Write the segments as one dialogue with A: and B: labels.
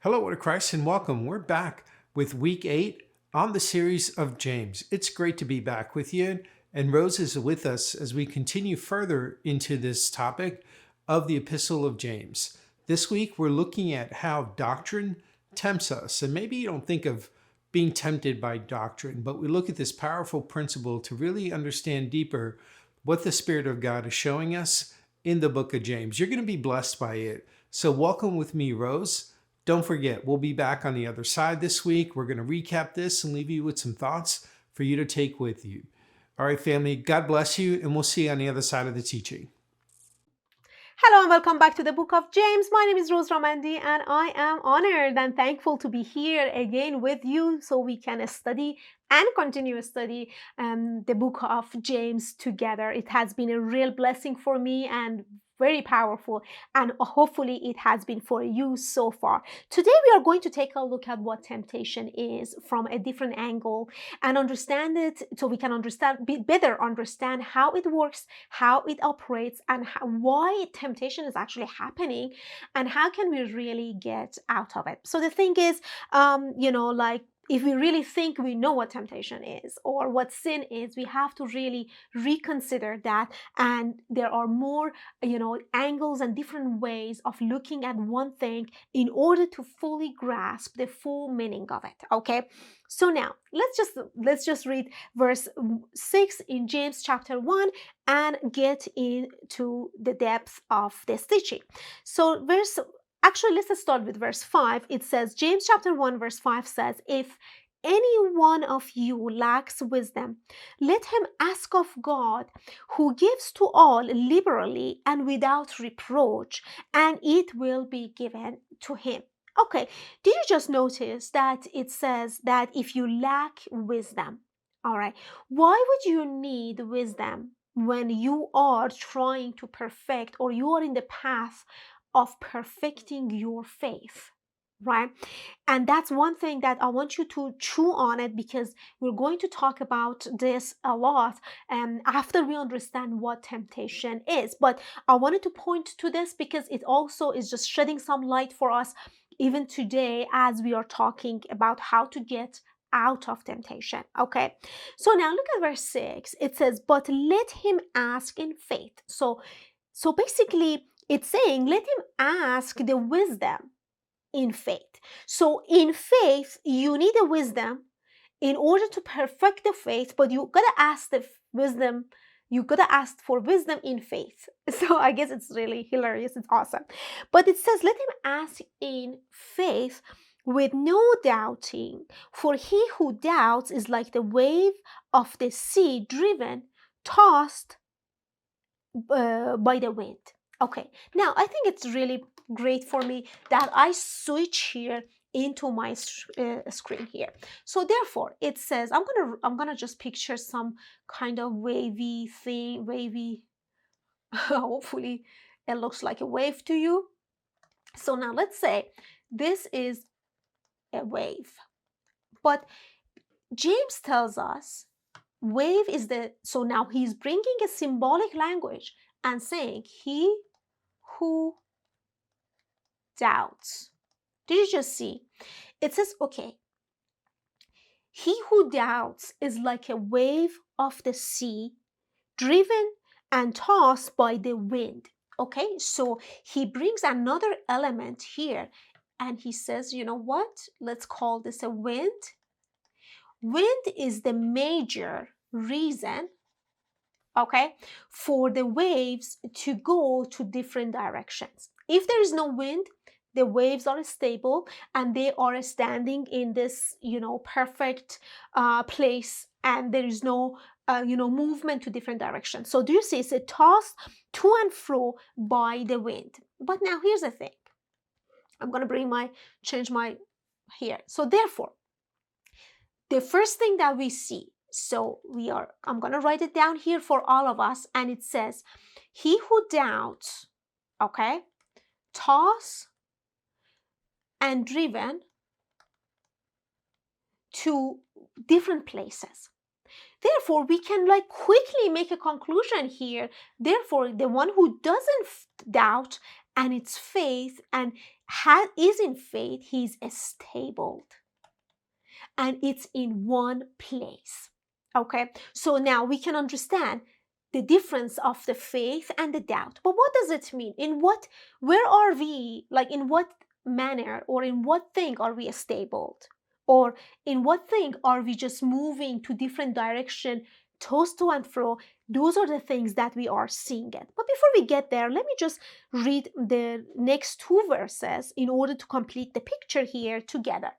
A: Hello, Word of Christ, and welcome. We're back with week 8 on the series of James. It's great to be back with you, and Rose is with us as we continue further into this topic of the Epistle of James. This week, we're looking at how doctrine tempts us, and maybe you don't think of being tempted by doctrine, but we look at this powerful principle to really understand deeper what the Spirit of God is showing us in the book of James. You're going to be blessed by it. So welcome with me, Rose. Don't forget, we'll be back on the other side this week. We're going to recap this and leave you with some thoughts for you to take with you. All right, family, God bless you, and we'll see you on the other side of the teaching.
B: Hello and welcome back to the book of James. My name is Rose Ramandi and I am honored and thankful to be here again with you so we can study and continue to study the book of James together. It has been a real blessing for me and very powerful, and hopefully it has been for you so far. Today we are going to take a look at what temptation is from a different angle and understand it so we can better understand how it works, how it operates, and why temptation is actually happening and how can we really get out of it. So the thing is, if we really think we know what temptation is or what sin is, we have to really reconsider that. And there are more, angles and different ways of looking at one thing in order to fully grasp the full meaning of it. Okay. So now let's just read verse 6 in James chapter 1 and get into the depth of this teaching. So Actually, let's start with verse 5. It says, James chapter 1, verse 5 says, if any one of you lacks wisdom, let him ask of God, who gives to all liberally and without reproach, and it will be given to him. Okay, did you just notice that it says that if you lack wisdom? All right, why would you need wisdom when you are trying to perfect or you are in the path of perfecting your faith, right? And that's one thing that I want you to chew on it, because we're going to talk about this a lot after we understand what temptation is. But I wanted to point to this because it also is just shedding some light for us even today as we are talking about how to get out of temptation. Okay, so now look at verse 6. It says, but let him ask in faith. So basically it's saying let him ask the wisdom in faith. So in faith you need a wisdom in order to perfect the faith, but you gotta ask the wisdom. You gotta ask for wisdom in faith. So I guess it's really hilarious. It's awesome. But it says let him ask in faith with no doubting, for he who doubts is like the wave of the sea driven, tossed by the wind. Okay, now I think it's really great for me that I switch here into my screen here. So therefore it says I'm gonna just picture some kind of wavy thing, hopefully it looks like a wave to you. So now let's say this is a wave, but James tells us wave is so now he's bringing a symbolic language and saying he who doubts. Did you just see? It says, okay, he who doubts is like a wave of the sea, driven and tossed by the wind. Okay, so he brings another element here and he says, you know what? Let's call this a wind. Wind is the major reason, okay, for the waves to go to different directions. If there is no wind, the waves are stable and they are standing in this, perfect place, and there is no, movement to different directions. So do you see, it's a toss to and fro by the wind. But now here's the thing. I'm going to change my here. So therefore, the first thing that we see, I'm going to write it down here for all of us. And it says, he who doubts, okay, tossed and driven to different places. Therefore, we can quickly make a conclusion here. Therefore, the one who doesn't doubt and its faith and is in faith, he's stable and it's in one place. Okay, so now we can understand the difference of the faith and the doubt. But what does it mean? Where are we, like in what manner or in what thing are we stable? Or in what thing are we just moving to different direction, tossed to and fro? Those are the things that we are seeing it. But before we get there, let me just read the next two verses in order to complete the picture here together.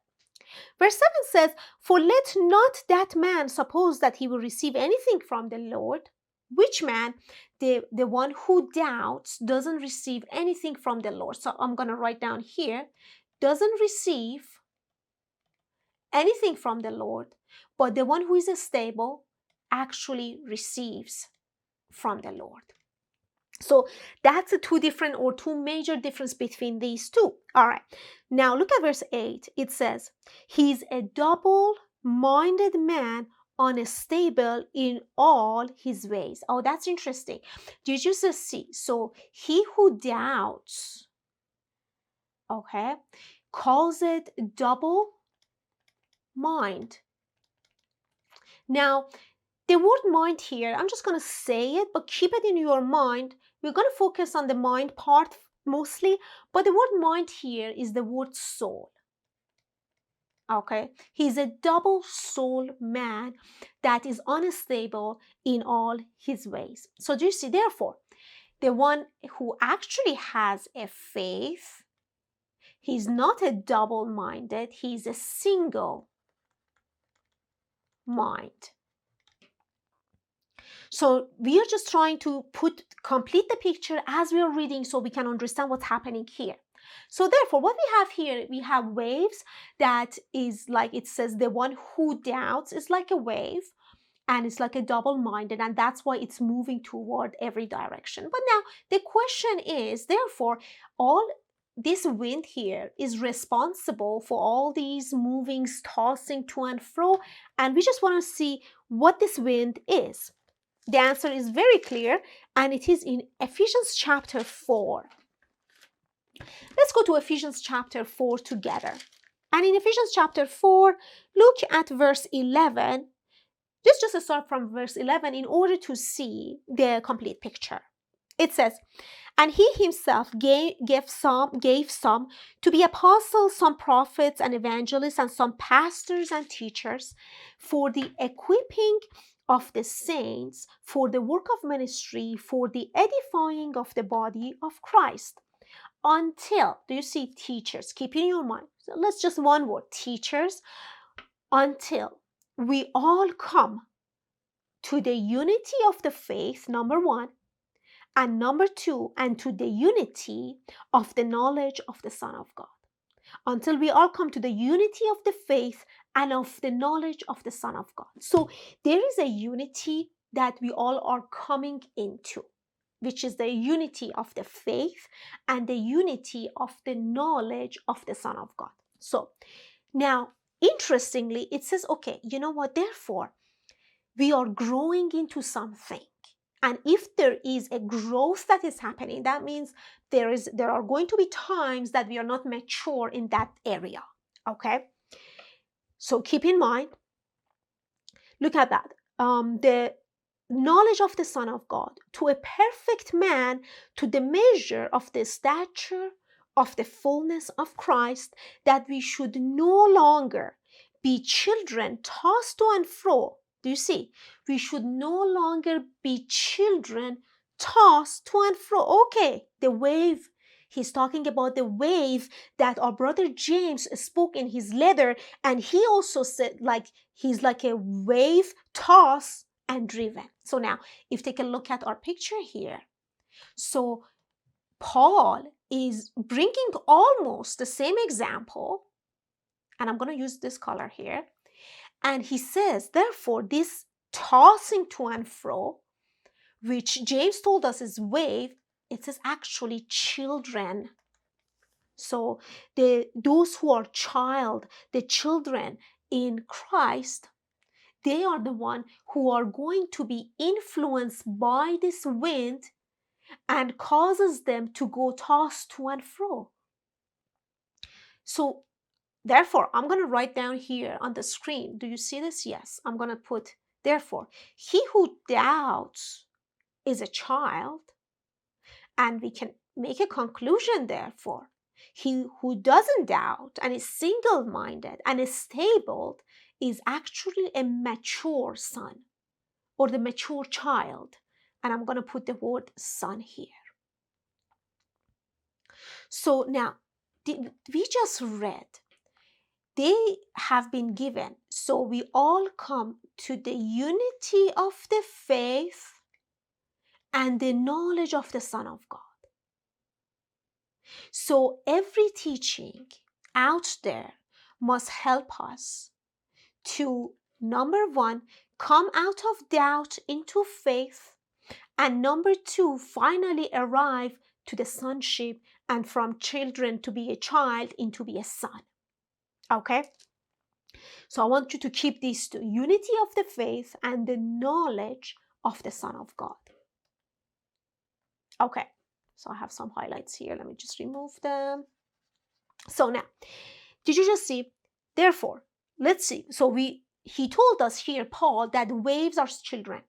B: Verse 7 says, "For let not that man suppose that he will receive anything from the Lord." Which man? The one who doubts doesn't receive anything from the Lord. So I'm going to write down here, doesn't receive anything from the Lord, but the one who is stable actually receives from the Lord. So that's a two major difference between these two. All right. Now look at verse 8. It says, "He's a double-minded man, unstable in all his ways." Oh, that's interesting. Did you just see? So he who doubts, okay, calls it double mind. Now, the word mind here, I'm just going to say it, but keep it in your mind. We're going to focus on the mind part mostly, but the word mind here is the word soul. Okay, he's a double soul man that is unstable in all his ways. So do you see, therefore, the one who actually has a faith, he's not a double-minded, he's a single mind. So we are just trying to complete the picture as we are reading so we can understand what's happening here. So therefore, what we have here, we have waves that is like, it says the one who doubts is like a wave and it's like a double-minded, and that's why it's moving toward every direction. But now the question is, therefore, all this wind here is responsible for all these movings, tossing to and fro, and we just want to see what this wind is. The answer is very clear, and it is in Ephesians chapter 4. Let's go to Ephesians chapter 4 together. And in Ephesians chapter 4, look at verse 11. Let's just start from verse 11 in order to see the complete picture. It says, "And he himself gave some to be apostles, some prophets and evangelists, and some pastors and teachers, for the equipping of the saints, for the work of ministry, for the edifying of the body of Christ, until," do you see teachers? Keep in your mind. So let's just one word, teachers, "until we all come to the unity of the faith," number one, and number two, and to the unity of the knowledge of the Son of God. Until we all come to the unity of the faith and of the knowledge of the Son of God. So there is a unity that we all are coming into, which is the unity of the faith and the unity of the knowledge of the Son of God. So now, interestingly, it says, okay, you know what? Therefore, we are growing into something. And if there is a growth that is happening, that means there are going to be times that we are not mature in that area. Okay? So keep in mind, look at that. The knowledge of the Son of God, to a perfect man, to the measure of the stature of the fullness of Christ, that we should no longer be children tossed to and fro. Do you see? We should no longer be children tossed to and fro. Okay, the wave. He's talking about the wave that our brother James spoke in his letter, and he also said, like, he's like a wave tossed and driven. So now, if you take a look at our picture here, so Paul is bringing almost the same example, and I'm going to use this color here, and he says, therefore, this tossing to and fro, which James told us is wave, it says actually children. So those who are the children in Christ, they are the one who are going to be influenced by this wind and causes them to go tossed to and fro. So therefore, I'm going to write down here on the screen. Do you see this? Yes. I'm going to put, therefore, he who doubts is a child, and we can make a conclusion, therefore. He who doesn't doubt and is single minded and is stable is actually a mature son or the mature child. And I'm going to put the word son here. So now, we just read, they have been given. So we all come to the unity of the faith and the knowledge of the Son of God. So every teaching out there must help us to, number one, come out of doubt into faith, and number two, finally arrive to the sonship, and from children to be a child into be a son. Okay? So I want you to keep these two, unity of the faith and the knowledge of the Son of God. Okay, so I have some highlights here. Let me just remove them. So now, did you just see? Therefore, let's see. So he told us here, Paul, that waves are children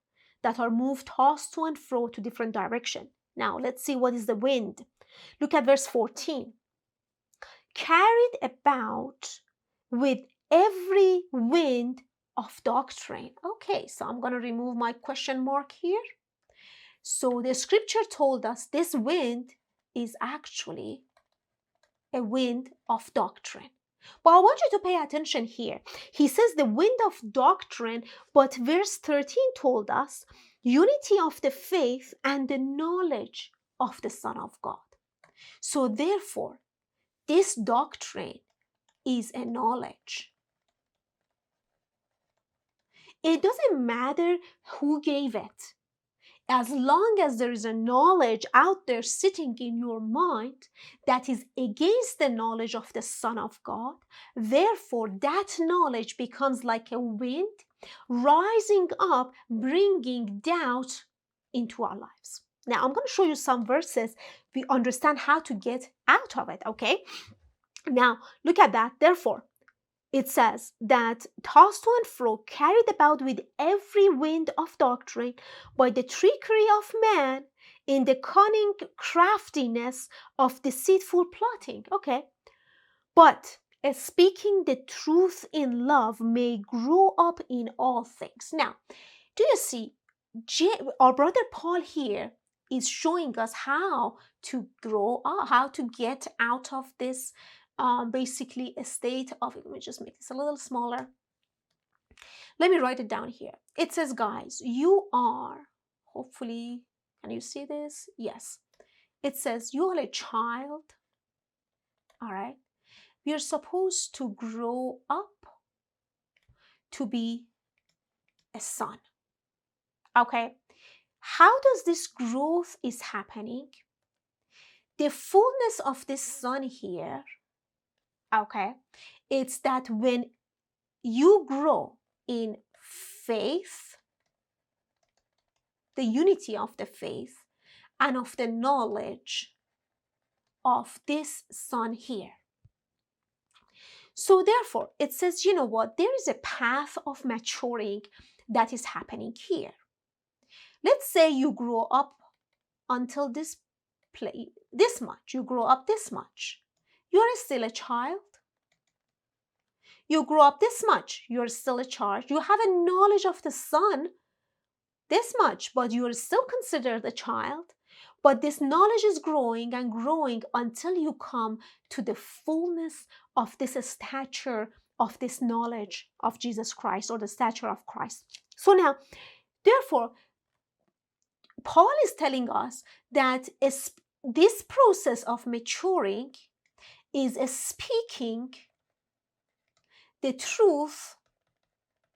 B: that are moved, tossed to and fro to different direction. Now, let's see what is the wind. Look at verse 14. Carried about with every wind of doctrine. Okay, so I'm going to remove my question mark here. So the scripture told us this wind is actually a wind of doctrine. But I want you to pay attention here. He says the wind of doctrine, but verse 13 told us unity of the faith and the knowledge of the Son of God. So therefore, this doctrine is a knowledge. It doesn't matter who gave it. As long as there is a knowledge out there sitting in your mind that is against the knowledge of the Son of God, therefore that knowledge becomes like a wind rising up, bringing doubt into our lives. Now, I'm going to show you some verses. We understand how to get out of it, okay? Now, look at that. Therefore, it says that tossed to and fro, carried about with every wind of doctrine by the trickery of man in the cunning craftiness of deceitful plotting. Okay. But speaking the truth in love may grow up in all things. Now, do you see? Our brother Paul here is showing us how to grow up, how to get out of this basically a state of, let me just make this a little smaller. Let me write it down here. It says, guys, you are, hopefully, can you see this? Yes. It says you are a child, all right? We are supposed to grow up to be a son, okay? How does this growth is happening? The fullness of this son here, okay, it's that when you grow in faith, the unity of the faith and of the knowledge of this son here. So therefore, it says, you know what, there is a path of maturing that is happening here. Let's say you grow up until this much, you grow up this much. You are still a child. You grow up this much, you're still a child. You have a knowledge of the Son this much, but you are still considered a child. But this knowledge is growing and growing until you come to the fullness of this stature, of this knowledge of Jesus Christ, or the stature of Christ. So now, therefore, Paul is telling us that this process of maturing is speaking the truth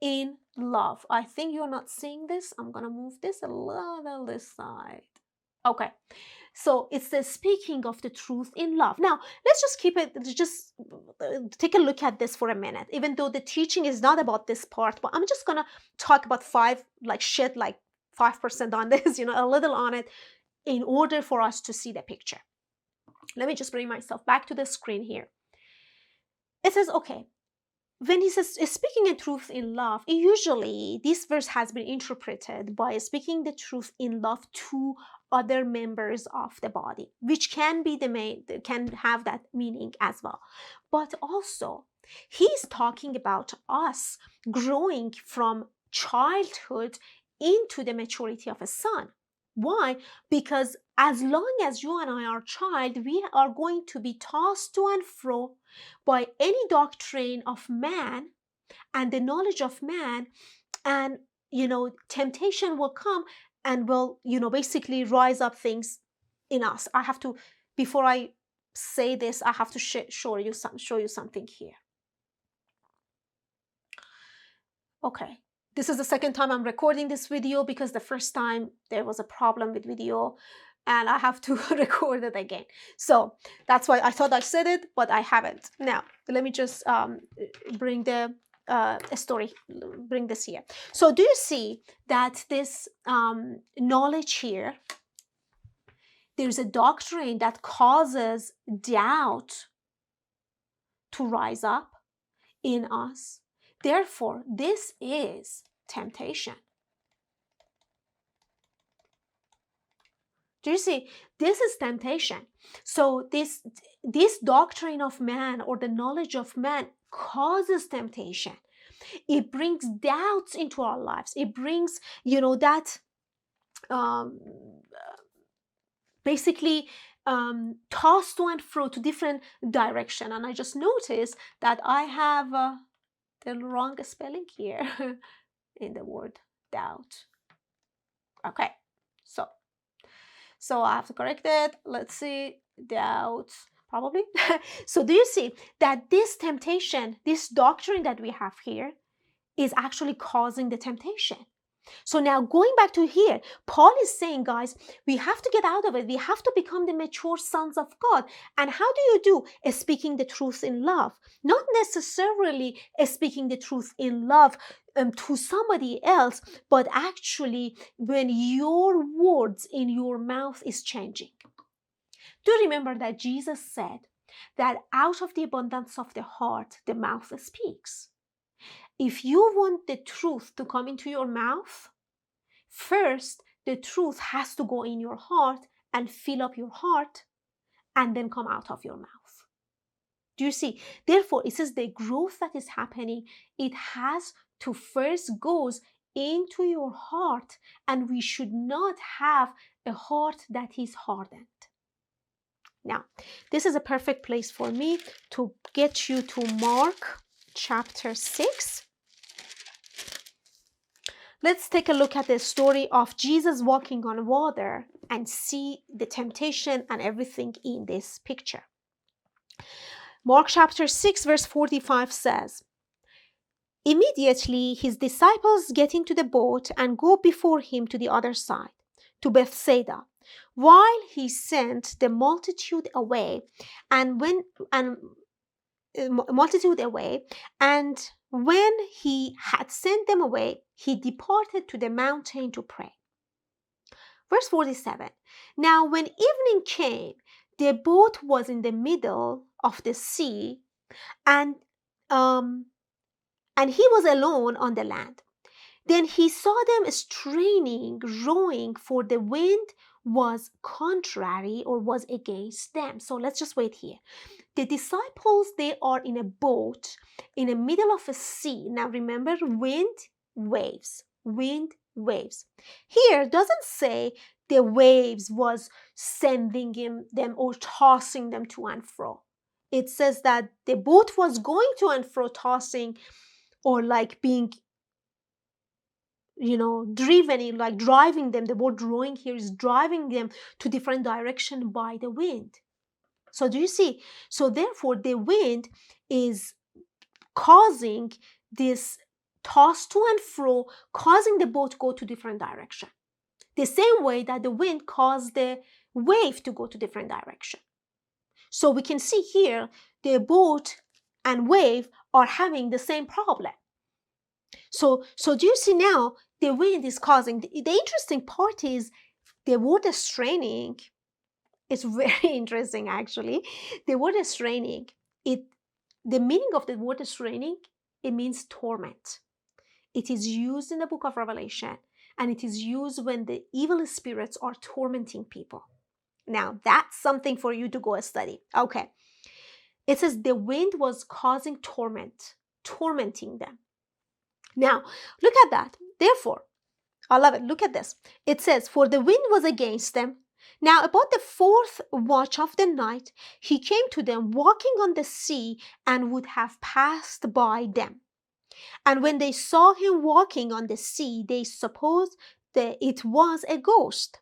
B: in love. I think you're not seeing this. I'm going to move this a little this side. Okay. So it's the speaking of the truth in love. Now, let's just just take a look at this for a minute, even though the teaching is not about this part, but I'm just going to talk about shed 5% on this, a little on it. in order for us to see the picture. Let me just bring myself back to the screen here. It says, okay, when he says speaking the truth in love, usually this verse has been interpreted by speaking the truth in love to other members of the body, which can be the main, can have that meaning as well. But also, he's talking about us growing from childhood into the maturity of a son. Why? Because as long as you and I are child, we are going to be tossed to and fro by any doctrine of man and the knowledge of man, and temptation will come and will basically rise up things in us. I have to, before I say this, I have to show you something here. Okay, this is the second time I'm recording this video because the first time there was a problem with video and I have to record it again. So that's why I thought I said it, but I haven't. Now, let me just bring the story, bring this here. So do you see that this knowledge here, there's a doctrine that causes doubt to rise up in us. Therefore, this is temptation. Do you see? This is temptation. So this doctrine of man or the knowledge of man causes temptation. It brings doubts into our lives. It brings, that basically tossed to and fro to different direction. And I just noticed that I have the wrong spelling here in the word doubt. Okay, so I have to correct it. Let's see, doubt, probably. So do you see that this temptation, this doctrine that we have here, is actually causing the temptation? So now going back to here, Paul is saying, guys, we have to get out of it. We have to become the mature sons of God. And how do you do? Speaking the truth in love. Not necessarily speaking the truth in love to somebody else, but actually when your words in your mouth is changing. Do you remember that Jesus said that out of the abundance of the heart, the mouth speaks? If you want the truth to come into your mouth, first the truth has to go in your heart and fill up your heart and then come out of your mouth. Do you see? Therefore, it says the growth that is happening, it has to first goes into your heart, and we should not have a heart that is hardened. Now, this is a perfect place for me to get you to Mark chapter 6. Let's take a look at the story of Jesus walking on water and see the temptation and everything in this picture. Mark chapter 6 verse 45 says, immediately his disciples get into the boat and go before him to the other side, to Bethsaida, while he sent the multitude away. And when he had sent them away, he departed to the mountain to pray. Verse 47. Now when evening came, the boat was in the middle of the sea, and he was alone on the land. Then he saw them straining, rowing, for the wind was contrary or was against them. So let's just wait here. The disciples, they are in a boat in the middle of a sea. Now remember, wind, waves. Here doesn't say the waves was sending them or tossing them to and fro. It says that the boat was going to and fro, tossing, or like being driven in, like driving them. The word rowing here is driving them to different direction by the wind. So do you see? So therefore the wind is causing this toss to and fro, causing the boat to go to different direction. The same way that the wind caused the wave to go to different direction. So we can see here the boat and wave are having the same problem. So do you see now the wind is causing, the interesting part is The word straining is very interesting actually. The word straining, it the meaning of the word straining, it means torment. It is used in the book of Revelation, and it is used when the evil spirits are tormenting people. Now, that's something for you to go study. Okay. It says the wind was causing tormenting them. Now, look at that. Therefore, I love it. Look at this. It says, for the wind was against them. Now, about the fourth watch of the night, he came to them walking on the sea and would have passed by them. And when they saw him walking on the sea, they supposed that it was a ghost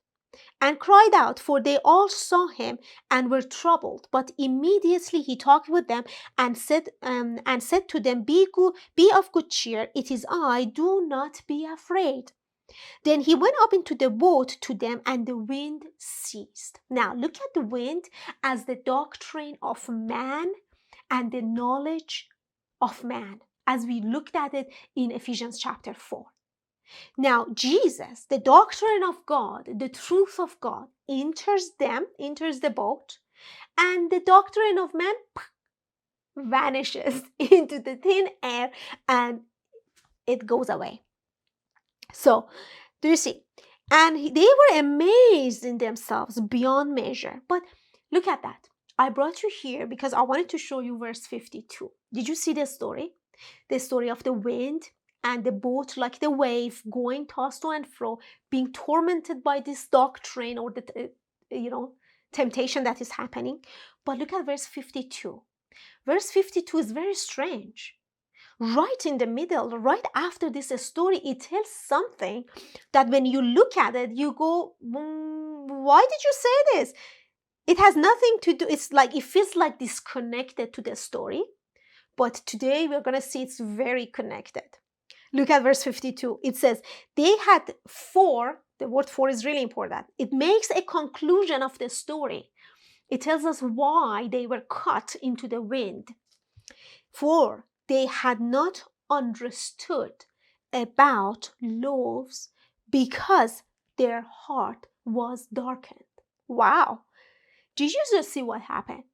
B: and cried out, for they all saw him and were troubled. But immediately he talked with them and said to them, be of good cheer. It is I. Do not be afraid. Then he went up into the boat to them, and the wind ceased. Now look at the wind as the doctrine of man and the knowledge of man, as we looked at it in Ephesians chapter 4. Now, Jesus, the doctrine of God, the truth of God, enters the boat, and the doctrine of man vanishes into the thin air and it goes away. So, do you see? And they were amazed in themselves beyond measure. But look at that. I brought you here because I wanted to show you verse 52. Did you see the story? The story of the wind and the boat, like the wave, going tossed to and fro, being tormented by this doctrine or the temptation that is happening. But look at verse 52. Verse 52 is very strange. Right in the middle, right after this story, it tells something that when you look at it, you go, why did you say this? It has nothing to do, it feels like disconnected to the story. But today we're going to see it's very connected. Look at verse 52. It says, they had four, the word four is really important. It makes a conclusion of the story. It tells us why they were caught into the wind. For they had not understood about loaves because their heart was darkened. Wow. Did you just see what happened?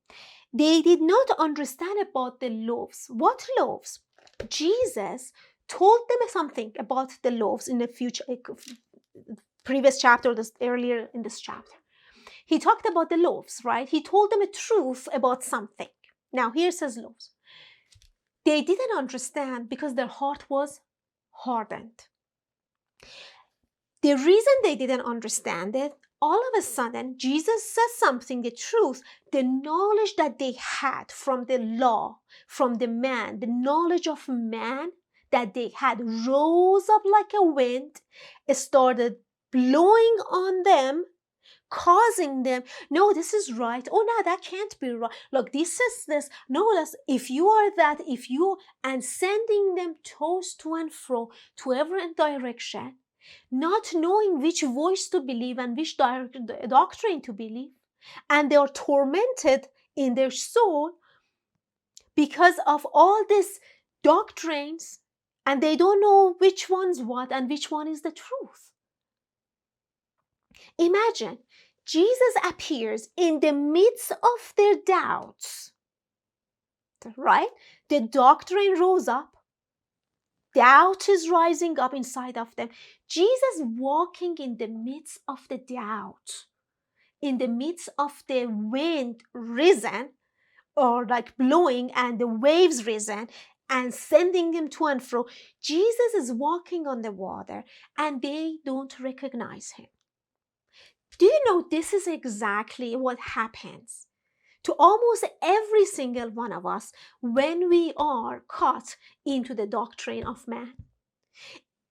B: They did not understand about the loaves. What loaves? Jesus told them something about the loaves in the previous chapter, earlier in this chapter. He talked about the loaves, right? He told them a truth about something. Now here says loaves. They didn't understand because their heart was hardened. The reason they didn't understand it, all of a sudden, Jesus says something, the truth, the knowledge that they had from the law, from the man, the knowledge of man that they had rose up like a wind, started blowing on them, causing them, no, this is right. Oh, no, that can't be right. Look, this is this. No, that's, if you are that, and sending them tossed to and fro to every direction, not knowing which voice to believe and which doctrine to believe. And they are tormented in their soul because of all these doctrines, and they don't know which one's what and which one is the truth. Imagine, Jesus appears in the midst of their doubts, right? The doctrine rose up. Doubt is rising up inside of them. Jesus walking in the midst of the doubt, in the midst of the wind risen, or like blowing, and the waves risen, and sending them to and fro. Jesus is walking on the water, and they don't recognize him. Do you know this is exactly what happens to almost every single one of us when we are caught into the doctrine of man?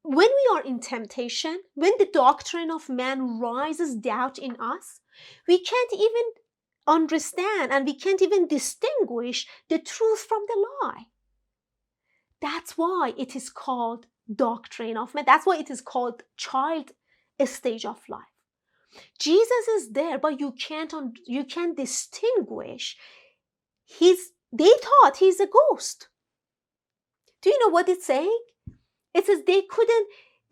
B: When we are in temptation, when the doctrine of man rises doubt in us, we can't even understand and we can't even distinguish the truth from the lie. That's why it is called doctrine of man. That's why it is called child stage of life. Jesus is there, but you can't distinguish. They thought he's a ghost. Do you know what it's saying? It says they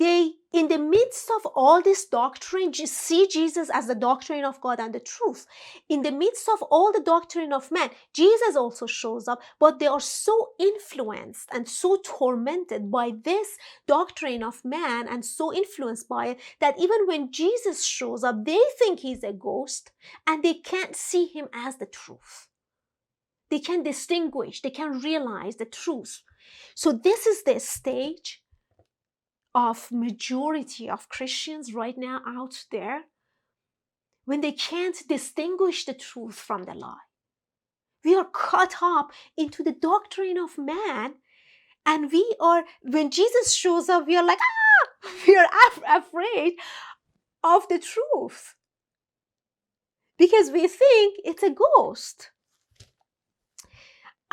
B: they, in the midst of all this doctrine, see Jesus as the doctrine of God and the truth. In the midst of all the doctrine of man, Jesus also shows up, but they are so influenced and so tormented by this doctrine of man and so influenced by it that even when Jesus shows up, they think he's a ghost and they can't see him as the truth. They can distinguish, they can realize the truth. So this is the stage of majority of Christians right now out there when they can't distinguish the truth from the lie. We are caught up into the doctrine of man, and we are, when Jesus shows up, we are like, we are afraid of the truth because we think it's a ghost.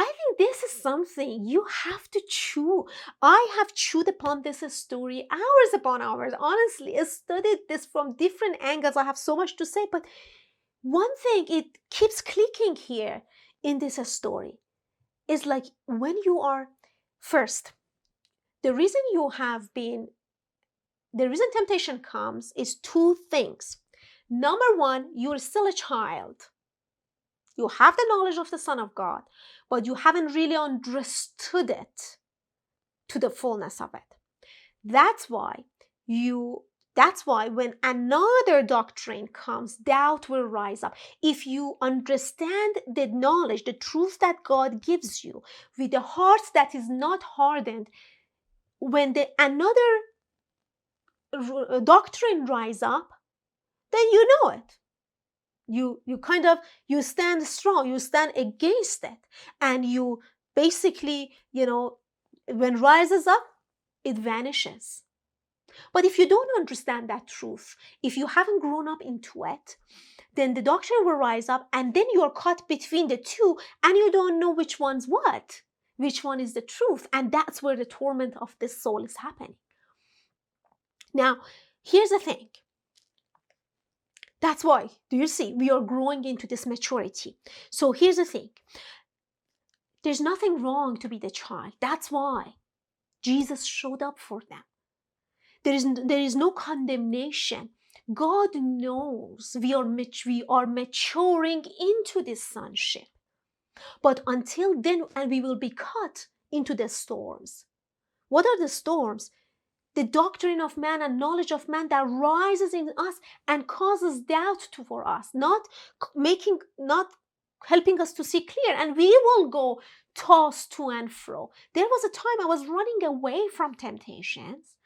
B: I think this is something you have to chew. I have chewed upon this story hours upon hours. Honestly, I studied this from different angles. I have so much to say, but one thing it keeps clicking here in this story is like when you are first, the reason temptation comes is two things. Number one, you're still a child. You have the knowledge of the Son of God, but you haven't really understood it to the fullness of it. That's why when another doctrine comes, doubt will rise up. If you understand the knowledge, the truth that God gives you, with a heart that is not hardened, when another doctrine rise up, then you know it. You stand strong, you stand against it, and you basically, when rises up, it vanishes. But if you don't understand that truth, if you haven't grown up into it, then the doctrine will rise up, and then you're caught between the two, and you don't know which one's what, which one is the truth, and that's where the torment of the soul is happening. Now, here's the thing. That's why, do you see, we are growing into this maturity. So here's the thing. There's nothing wrong to be the child. That's why Jesus showed up for them. There is no condemnation. God knows we are maturing into this sonship. But until then, and we will be caught into the storms. What are the storms? The doctrine of man and knowledge of man that rises in us and causes doubt for us, not helping us to see clear, and we will go tossed to and fro. There was a time I was running away from temptations.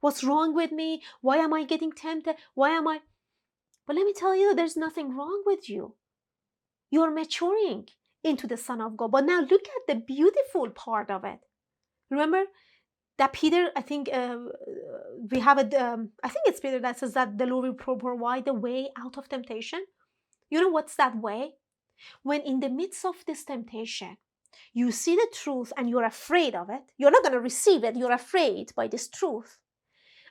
B: What's wrong with me? Why am I getting tempted? But let me tell you, there's nothing wrong with you. You're maturing into the Son of God. But now look at the beautiful part of it. Remember that Peter, I think we have I think it's Peter that says that the Lord will provide the way out of temptation. You know what's that way? When in the midst of this temptation, you see the truth and you're afraid of it. You're not going to receive it. You're afraid by this truth.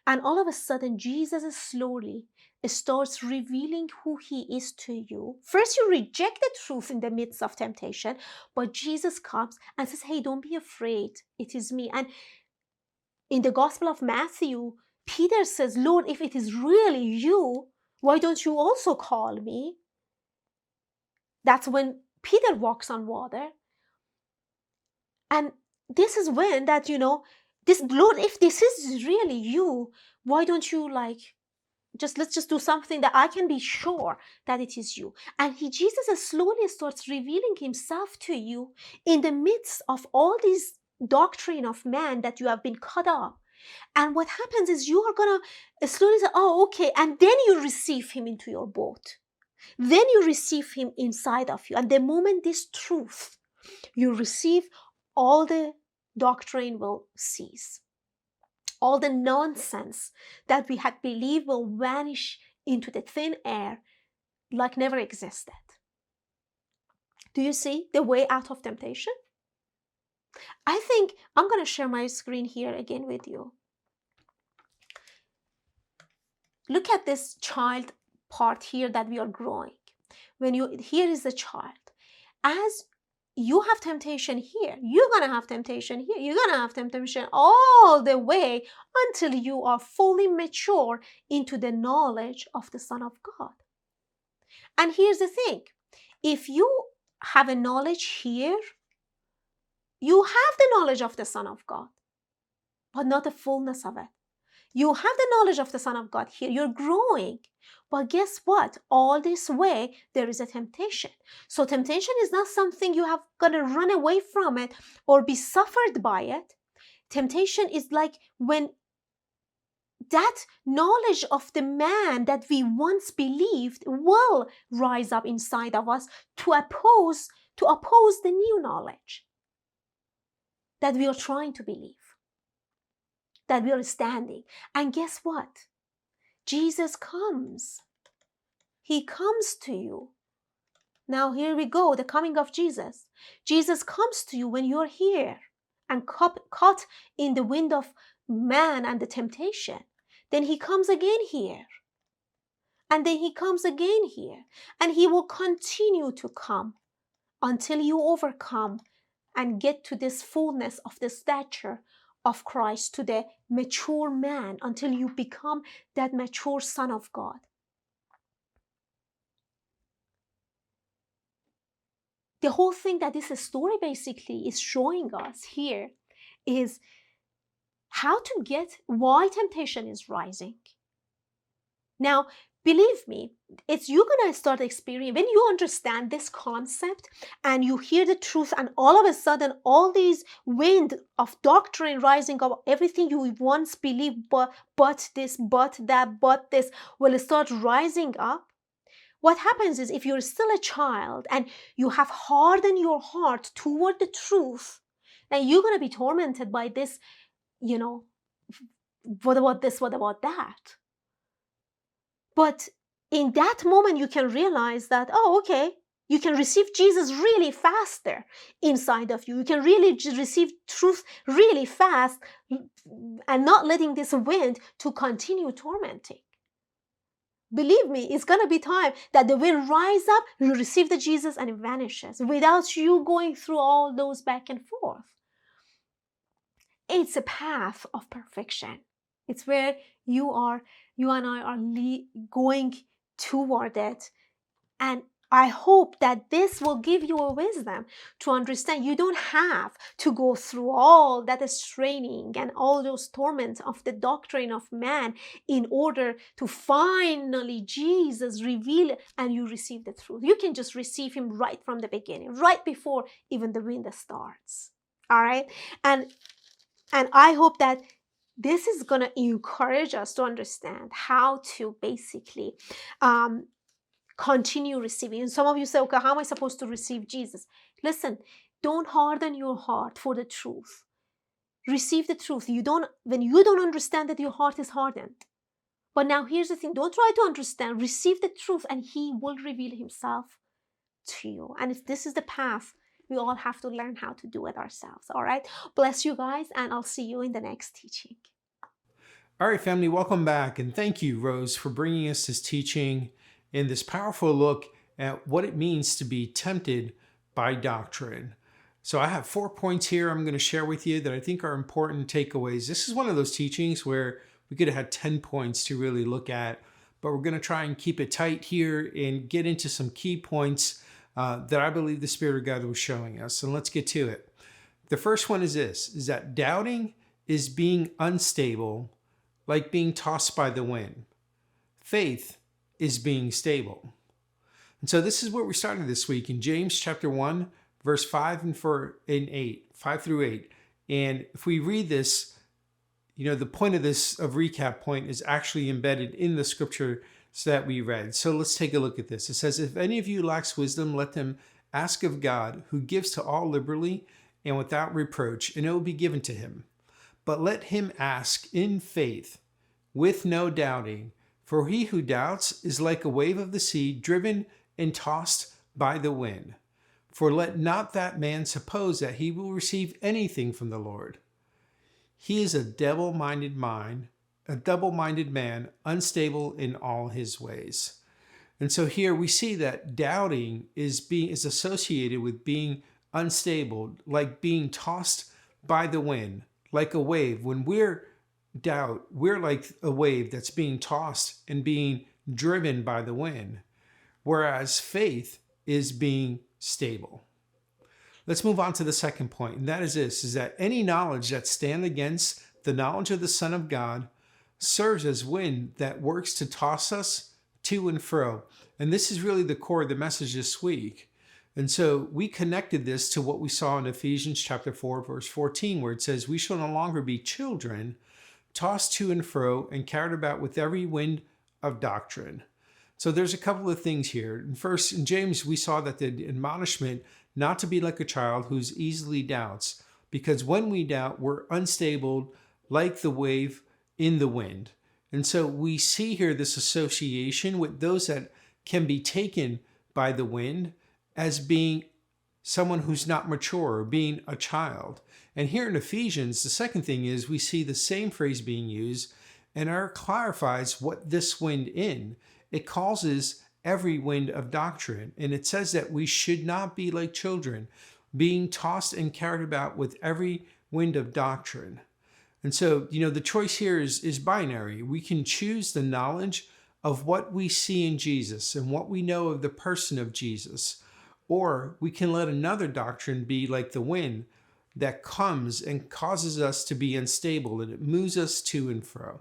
B: And all of a sudden, Jesus slowly starts revealing who he is to you. First, you reject the truth in the midst of temptation, but Jesus comes and says, hey, don't be afraid. It is me. And in the Gospel of Matthew, Peter says, Lord, if it is really you, why don't you also call me? That's when Peter walks on water. And this is when that, this Lord, if this is really you, why don't you let's just do something that I can be sure that it is you. And Jesus slowly starts revealing himself to you in the midst of all these doctrine of man that you have been caught up. And what happens is you are going to slowly say, oh, okay. And then you receive him into your boat. Then you receive him inside of you. And the moment this truth you receive, all the doctrine will cease. All the nonsense that we had believed will vanish into the thin air like never existed. Do you see the way out of temptation? I think I'm going to share my screen here again with you. Look at this child part here that we are growing. Here is the child. As you have temptation here. You're going to have temptation here. You're going to have temptation all the way until you are fully mature into the knowledge of the Son of God. And here's the thing. If you have a knowledge here, you have the knowledge of the Son of God, but not the fullness of it. You have the knowledge of the Son of God here. You're growing. But guess what? All this way, there is a temptation. So temptation is not something you have got to run away from it or be suffered by it. Temptation is like when that knowledge of the man that we once believed will rise up inside of us to oppose the new knowledge that we are trying to believe, that we are standing. And guess what? Jesus comes. He comes to you. Now here we go, the coming of Jesus. Jesus comes to you when you're here and caught in the wind of man and the temptation. Then he comes again here. And then he comes again here. And he will continue to come until you overcome and get to this fullness of the stature of Christ, to the mature man, until you become that mature Son of God. The whole thing that this story basically is showing us here is how to get why temptation is rising. Now, believe me, it's you're going to start experiencing, when you understand this concept and you hear the truth, and all of a sudden all these wind of doctrine rising up, everything you once believed, but this, but that, but this, will start rising up. What happens is, if you're still a child and you have hardened your heart toward the truth, then you're going to be tormented by this, what about this, what about that? But in that moment, you can realize that, oh, okay, you can receive Jesus really faster inside of you. You can really receive truth really fast and not letting this wind to continue tormenting. Believe me, it's going to be time that the wind rise up, you receive the Jesus, and it vanishes without you going through all those back and forth. It's a path of perfection. It's where you and I are going toward it. And I hope that this will give you a wisdom to understand you don't have to go through all that straining and all those torments of the doctrine of man in order to finally Jesus reveal and you receive the truth. You can just receive him right from the beginning, right before even the wind starts. All right? And I hope that this is going to encourage us to understand how to basically continue receiving. And some of you say, okay, how am I supposed to receive Jesus? Listen, don't harden your heart for the truth. Receive the truth. When you don't understand that, your heart is hardened. But now here's the thing. Don't try to understand. Receive the truth and he will reveal himself to you. And this is the path. We all have to learn how to do it ourselves. All right. Bless you guys, and I'll see you in the next teaching.
A: All right, family, welcome back. And thank you, Rose, for bringing us this teaching and this powerful look at what it means to be tempted by doctrine. So I have 4 points here I'm going to share with you that I think are important takeaways. This is one of those teachings where we could have had 10 points to really look at, but we're going to try and keep it tight here and get into some key points that I believe the Spirit of God was showing us. And let's get to it. The first one is this, is that doubting is being unstable, like being tossed by the wind. Faith is being stable. And so this is where we started this week in James chapter 1, verse 5 and 8, 5 through 8. And if we read this, the point of recap point is actually embedded in the scripture that we read. So let's take a look at this. It says, if any of you lacks wisdom, let them ask of God, who gives to all liberally and without reproach, and it will be given to him. But let him ask in faith, with no doubting. For he who doubts is like a wave of the sea, driven and tossed by the wind. For let not that man suppose that he will receive anything from the Lord. He is a double-minded man, unstable in all his ways. And so here we see that doubting is associated with being unstable, like being tossed by the wind, like a wave. When we're doubt, we're like a wave that's being tossed and being driven by the wind, whereas faith is being stable. Let's move on to the second point, and that is this, is that any knowledge that stands against the knowledge of the Son of God serves as wind that works to toss us to and fro. And this is really the core of the message this week. And so we connected this to what we saw in Ephesians chapter 4, verse 14, where it says, we shall no longer be children, tossed to and fro and carried about with every wind of doctrine. So there's a couple of things here. First, in James, we saw that the admonishment not to be like a child who's easily doubts, because when we doubt, we're unstable like the wave in the wind. And so we see here this association with those that can be taken by the wind as being someone who's not mature, or being a child. And here in Ephesians, the second thing is we see the same phrase being used, and it clarifies what this wind in. It causes every wind of doctrine. And it says that we should not be like children, being tossed and carried about with every wind of doctrine. And so, the choice here is binary. We can choose the knowledge of what we see in Jesus and what we know of the person of Jesus, or we can let another doctrine be like the wind that comes and causes us to be unstable, and it moves us to and fro.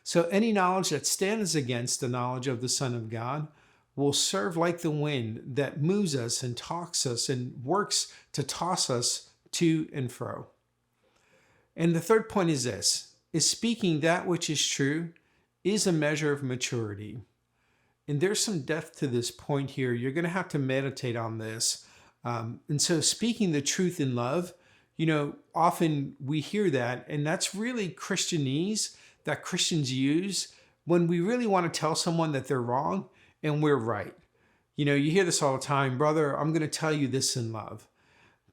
A: So any knowledge that stands against the knowledge of the Son of God will serve like the wind that moves us and talks us and works to toss us to and fro. And the third point is this, is speaking that which is true is a measure of maturity. And there's some depth to this point here. You're going to have to meditate on this. And so speaking the truth in love, often we hear that, and that's really Christianese that Christians use when we really want to tell someone that they're wrong and we're right. You hear this all the time, brother, I'm going to tell you this in love.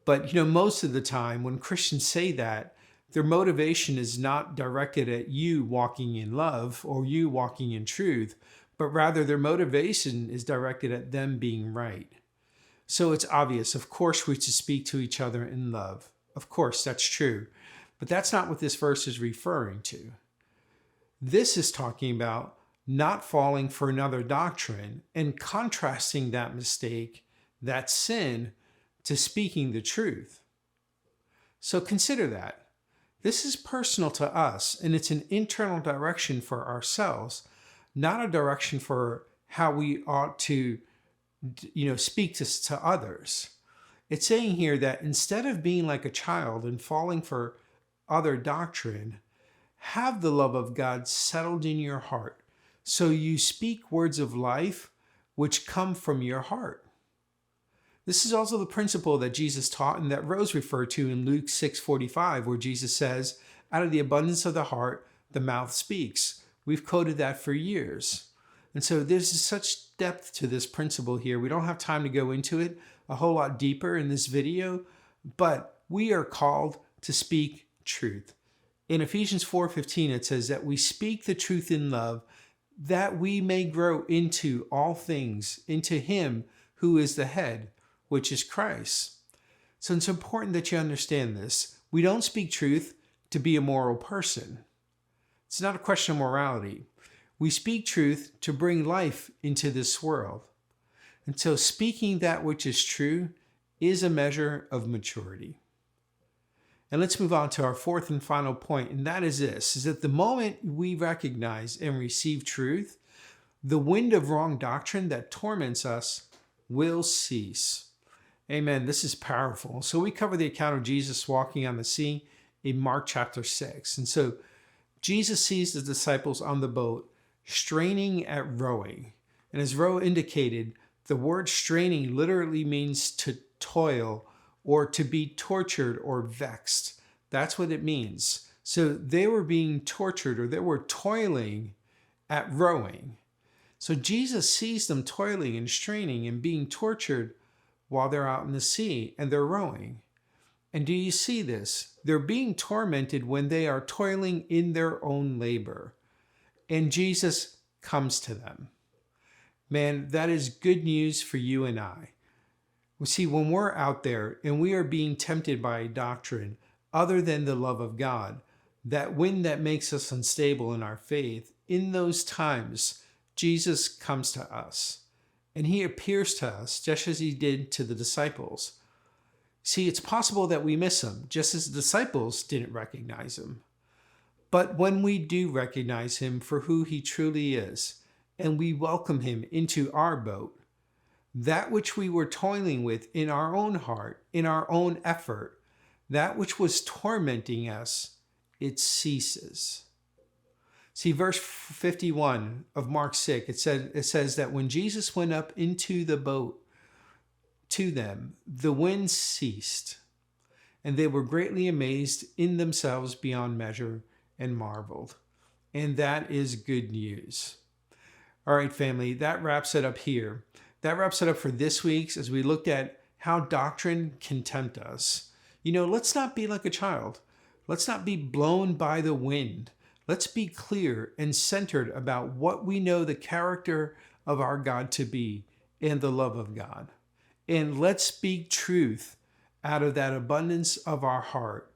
A: But, most of the time when Christians say that, their motivation is not directed at you walking in love or you walking in truth, but rather their motivation is directed at them being right. So it's obvious, of course, we should speak to each other in love. Of course, that's true. But that's not what this verse is referring to. This is talking about not falling for another doctrine and contrasting that mistake, that sin, to speaking the truth. So consider that. This is personal to us, and it's an internal direction for ourselves, not a direction for how we ought to, speak to others. It's saying here that instead of being like a child and falling for other doctrine, have the love of God settled in your heart, so you speak words of life which come from your heart. This is also the principle that Jesus taught and that Rose referred to in Luke 6:45, where Jesus says, out of the abundance of the heart, the mouth speaks. We've quoted that for years. And so there's such depth to this principle here. We don't have time to go into it a whole lot deeper in this video, but we are called to speak truth. In Ephesians 4:15, it says that we speak the truth in love, that we may grow into all things, into Him who is the head, which is Christ. So it's important that you understand this. We don't speak truth to be a moral person. It's not a question of morality. We speak truth to bring life into this world. And so speaking that which is true is a measure of maturity. And let's move on to our fourth and final point, and that is this, is that the moment we recognize and receive truth, the wind of wrong doctrine that torments us will cease. Amen. This is powerful. So we cover the account of Jesus walking on the sea in Mark chapter 6. And so Jesus sees the disciples on the boat straining at rowing. And as Roe indicated, the word straining literally means to toil or to be tortured or vexed. That's what it means. So they were being tortured, or they were toiling at rowing. So Jesus sees them toiling and straining and being tortured while they're out in the sea and they're rowing. And do you see this? They're being tormented when they are toiling in their own labor. And Jesus comes to them. Man, that is good news for you and I. See, when we're out there and we are being tempted by a doctrine other than the love of God, that wind that makes us unstable in our faith, in those times, Jesus comes to us and he appears to us just as he did to the disciples. See, it's possible that we miss him, just as the disciples didn't recognize him. But when we do recognize him for who he truly is, and we welcome him into our boat, that which we were toiling with in our own heart, in our own effort, that which was tormenting us, it ceases. See, verse 51 of Mark 6, it says that when Jesus went up into the boat to them, the wind ceased, and they were greatly amazed in themselves beyond measure and marveled. And that is good news. All right, family, that wraps it up here. That wraps it up for this week's as we looked at how doctrine can tempt us. Let's not be like a child. Let's not be blown by the wind. Let's be clear and centered about what we know the character of our God to be and the love of God. And let's speak truth out of that abundance of our heart.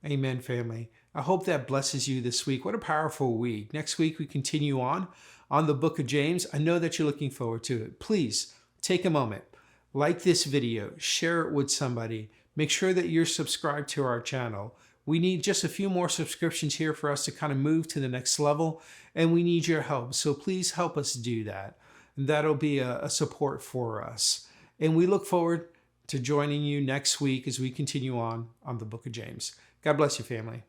A: Amen, family. I hope that blesses you this week. What a powerful week. Next week, we continue on the book of James. I know that you're looking forward to it. Please take a moment, like this video, share it with somebody. Make sure that you're subscribed to our channel. We need just a few more subscriptions here for us to kind of move to the next level, and we need your help. So please help us do that. That'll be a support for us. And we look forward to joining you next week as we continue on the book of James. God bless you, family.